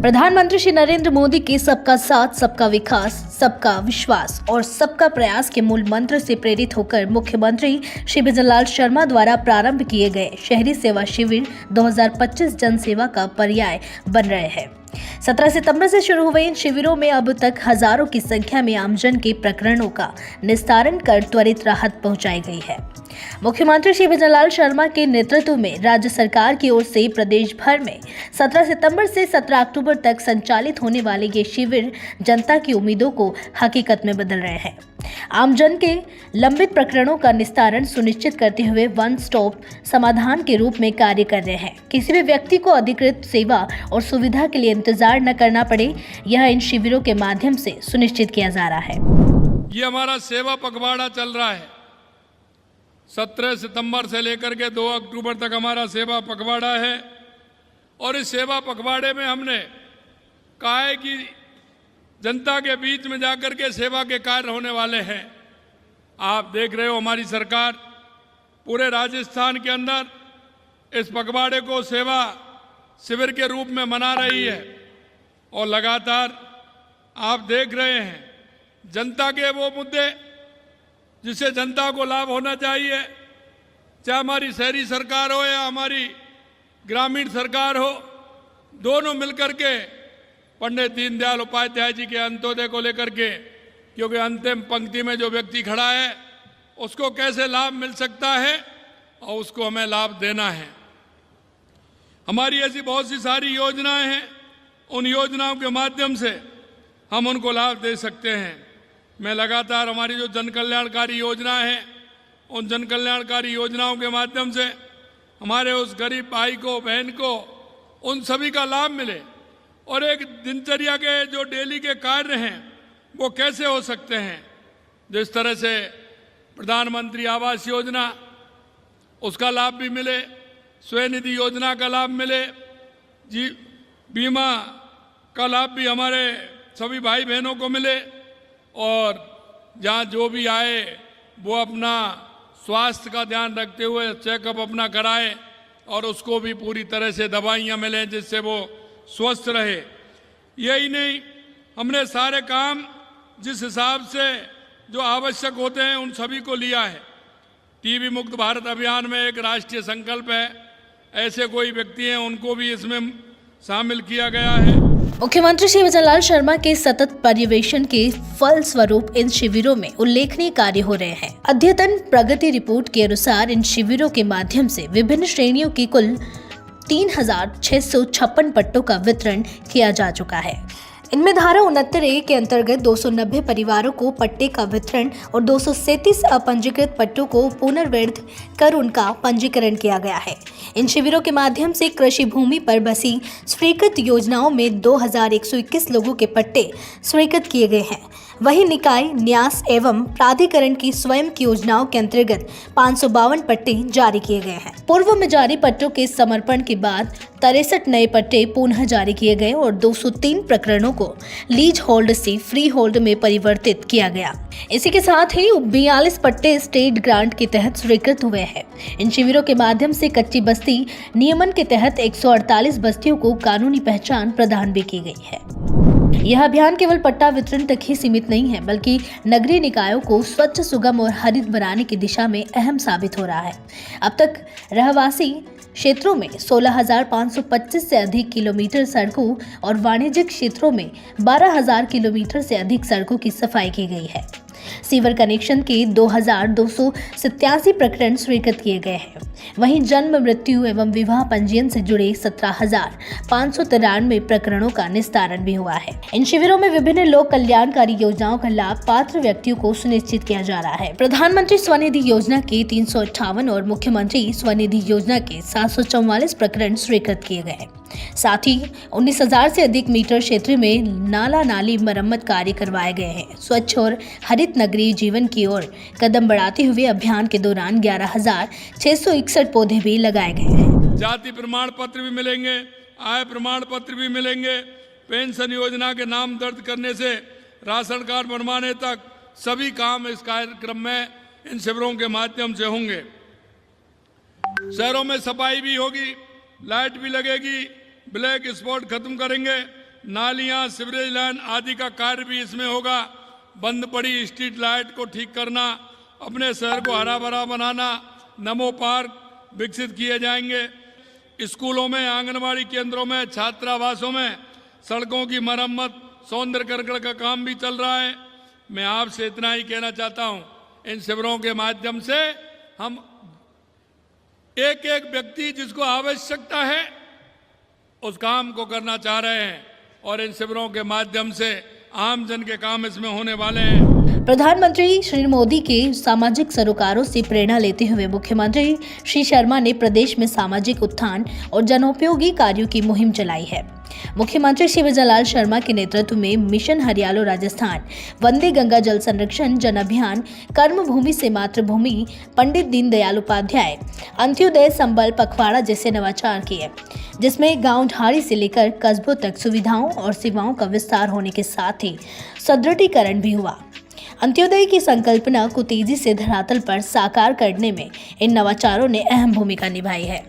प्रधानमंत्री श्री नरेंद्र मोदी के सबका साथ, सबका विकास, सबका विश्वास और सबका प्रयास के मूल मंत्र से प्रेरित होकर मुख्यमंत्री श्री भजनलाल शर्मा द्वारा प्रारंभ किए गए शहरी सेवा शिविर 2025 जन सेवा का पर्याय बन रहे हैं। 17 सितंबर से शुरू हुए इन शिविरों में अब तक हजारों की संख्या में आमजन के प्रकरणों का निस्तारण कर त्वरित राहत पहुंचाई गई है। मुख्यमंत्री श्री भजनलाल शर्मा के नेतृत्व में राज्य सरकार की ओर से प्रदेश भर में 17 सितंबर से 17 अक्टूबर तक संचालित होने वाले ये शिविर जनता की उम्मीदों को हकीकत में बदल रहे हैं। आमजन के लंबित प्रकरणों का निस्तारण सुनिश्चित करते हुए वन स्टॉप समाधान के रूप में कार्य कर रहे हैं। किसी भी व्यक्ति को अधिकृत सेवा और सुविधा के लिए इंतजार न करना पड़े, यह इन शिविरों के माध्यम से सुनिश्चित किया जा रहा है। ये हमारा सेवा पखवाड़ा चल रहा है। 17 सितंबर से लेकर के 2 अक्टूबर तक हमारा सेवा पखवाड़ा है और इस सेवा पखवाड़े में हमने कहा है कि जनता के बीच में जाकर के सेवा के कार्य होने वाले हैं। आप देख रहे हो हमारी सरकार पूरे राजस्थान के अंदर इस पखवाड़े को सेवा शिविर के रूप में मना रही है और लगातार आप देख रहे हैं जनता के वो मुद्दे जिससे जनता को लाभ होना चाहिए, चाहे हमारी शहरी सरकार हो या हमारी ग्रामीण सरकार हो, दोनों मिलकर के पंडित दीनदयाल उपाध्याय जी के अंत्योदय को लेकर के, क्योंकि अंतिम पंक्ति में जो व्यक्ति खड़ा है उसको कैसे लाभ मिल सकता है और उसको हमें लाभ देना है। हमारी ऐसी बहुत सी सारी योजनाएं हैं, उन योजनाओं के माध्यम से हम उनको लाभ दे सकते हैं। मैं लगातार हमारी जो जन कल्याणकारी योजनाएं हैं उन जन कल्याणकारी योजनाओं के माध्यम से हमारे उस गरीब भाई को, बहन को, उन सभी का लाभ मिले और एक दिनचर्या के जो डेली के कार्य हैं वो कैसे हो सकते हैं। जिस तरह से प्रधानमंत्री आवास योजना उसका लाभ भी मिले, स्वनिधि योजना का लाभ मिले, जी बीमा का लाभ भी हमारे सभी भाई बहनों को मिले और जहाँ जो भी आए वो अपना स्वास्थ्य का ध्यान रखते हुए चेकअप अपना कराए और उसको भी पूरी तरह से दवाइयाँ मिलें जिससे वो स्वस्थ रहे। यही नहीं, हमने सारे काम जिस हिसाब से जो आवश्यक होते हैं उन सभी को लिया है। टीबी मुक्त भारत अभियान में एक राष्ट्रीय संकल्प है, ऐसे कोई व्यक्ति हैं उनको भी इसमें शामिल किया गया है। मुख्यमंत्री श्री भजनलाल शर्मा के सतत पर्यवेक्षण के फल स्वरूप इन शिविरों में उल्लेखनीय कार्य हो रहे हैं। अद्यतन प्रगति रिपोर्ट के अनुसार इन शिविरों के माध्यम से विभिन्न श्रेणियों की कुल 3,656 पट्टों का वितरण किया जा चुका है। इनमें धारा 69A के अंतर्गत 290 परिवारों को पट्टे का वितरण और 237 अपंजीकृत पट्टों को पुनर्वैध कर उनका पंजीकरण किया गया है। इन शिविरों के माध्यम से कृषि भूमि पर बसी स्वीकृत योजनाओं में 2121 लोगों के पट्टे स्वीकृत किए गए हैं। वहीं निकाय, न्यास एवं प्राधिकरण की स्वयं की योजनाओं के अंतर्गत 552 पट्टे जारी किए गए हैं। पूर्व में जारी पट्टों के समर्पण के बाद 63 नए पट्टे पुनः जारी किए गए और 203 प्रकरणों को लीज होल्ड से फ्री होल्ड में परिवर्तित किया गया। इसी के साथ ही 42 पट्टे स्टेट ग्रांट के तहत स्वीकृत हुए हैं। इन शिविरों के माध्यम से कच्ची बस्ती नियमन के तहत 148 बस्तियों को कानूनी पहचान प्रदान भी की गई है। यह अभियान केवल पट्टा वितरण तक ही सीमित नहीं है, बल्कि नगरीय निकायों को स्वच्छ, सुगम और हरित बनाने की दिशा में अहम साबित हो रहा है। अब तक रहवासी क्षेत्रों में 16,525 से अधिक किलोमीटर सड़कों और वाणिज्यिक क्षेत्रों में 12,000 किलोमीटर से अधिक सड़कों की सफाई की गई है। सीवर कनेक्शन के 2,287 प्रकरण स्वीकृत किए गए हैं। वहीं जन्म, मृत्यु एवं विवाह पंजीयन से जुड़े 17,593 प्रकरणों का निस्तारण भी हुआ है। इन शिविरों में विभिन्न लोक कल्याणकारी योजनाओं का लाभ पात्र व्यक्तियों को सुनिश्चित किया जा रहा है। प्रधानमंत्री स्वनिधि योजना के 358 और मुख्यमंत्री स्वनिधि योजना के 744 प्रकरण स्वीकृत किए गए। साथ ही 19,000 से अधिक मीटर क्षेत्र में नाला नाली मरम्मत कार्य करवाए गए हैं। स्वच्छ और हरित नगरीय जीवन की ओर कदम बढ़ाते हुए अभियान के दौरान 11,661 पौधे भी लगाए गए हैं। जाति प्रमाण पत्र भी मिलेंगे, आय प्रमाण पत्र भी मिलेंगे, पेंशन योजना के नाम दर्ज करने से राशन कार्ड बनवाने तक सभी काम इस कार्यक्रम में इन शिविरों के माध्यम से होंगे। शहरों में सफाई भी होगी, लाइट भी लगेगी, ब्लैक स्पॉट खत्म करेंगे, नालियां, सीवरेज लाइन आदि का कार्य भी इसमें होगा। बंद पड़ी स्ट्रीट लाइट को ठीक करना, अपने शहर को हरा भरा बनाना, नमो पार्क विकसित किए जाएंगे। स्कूलों में, आंगनबाड़ी केंद्रों में, छात्रावासों में सड़कों की मरम्मत, सौंदर्यीकरण का काम भी चल रहा है। मैं आपसे इतना ही कहना चाहता हूं, इन शिविरों के माध्यम से हम एक एक व्यक्ति जिसको आवश्यकता है उस काम को करना चाह रहे हैं और इन शिविरों के माध्यम से आम जन के काम इसमें होने वाले हैं। प्रधानमंत्री श्री मोदी के सामाजिक सरोकारों से प्रेरणा लेते हुए मुख्यमंत्री श्री शर्मा ने प्रदेश में सामाजिक उत्थान और जनोपयोगी कार्यों की मुहिम चलाई है। मुख्यमंत्री शिवराज शर्मा के नेतृत्व में मिशन हरियालो राजस्थान, वंदे गंगा जल संरक्षण जन अभियान, कर्म भूमि से मातृभूमि, पंडित दीनदयाल उपाध्याय, अंत्योदय संबल पखवाड़ा जैसे नवाचार किए, जिसमें गांव ढाड़ी से लेकर कस्बों तक सुविधाओं और सेवाओं का विस्तार होने के साथ ही सुदृढ़ीकरण भी हुआ। अंत्योदय की संकल्पना को तेजी से धरातल पर साकार करने में इन नवाचारों ने अहम भूमिका निभाई है।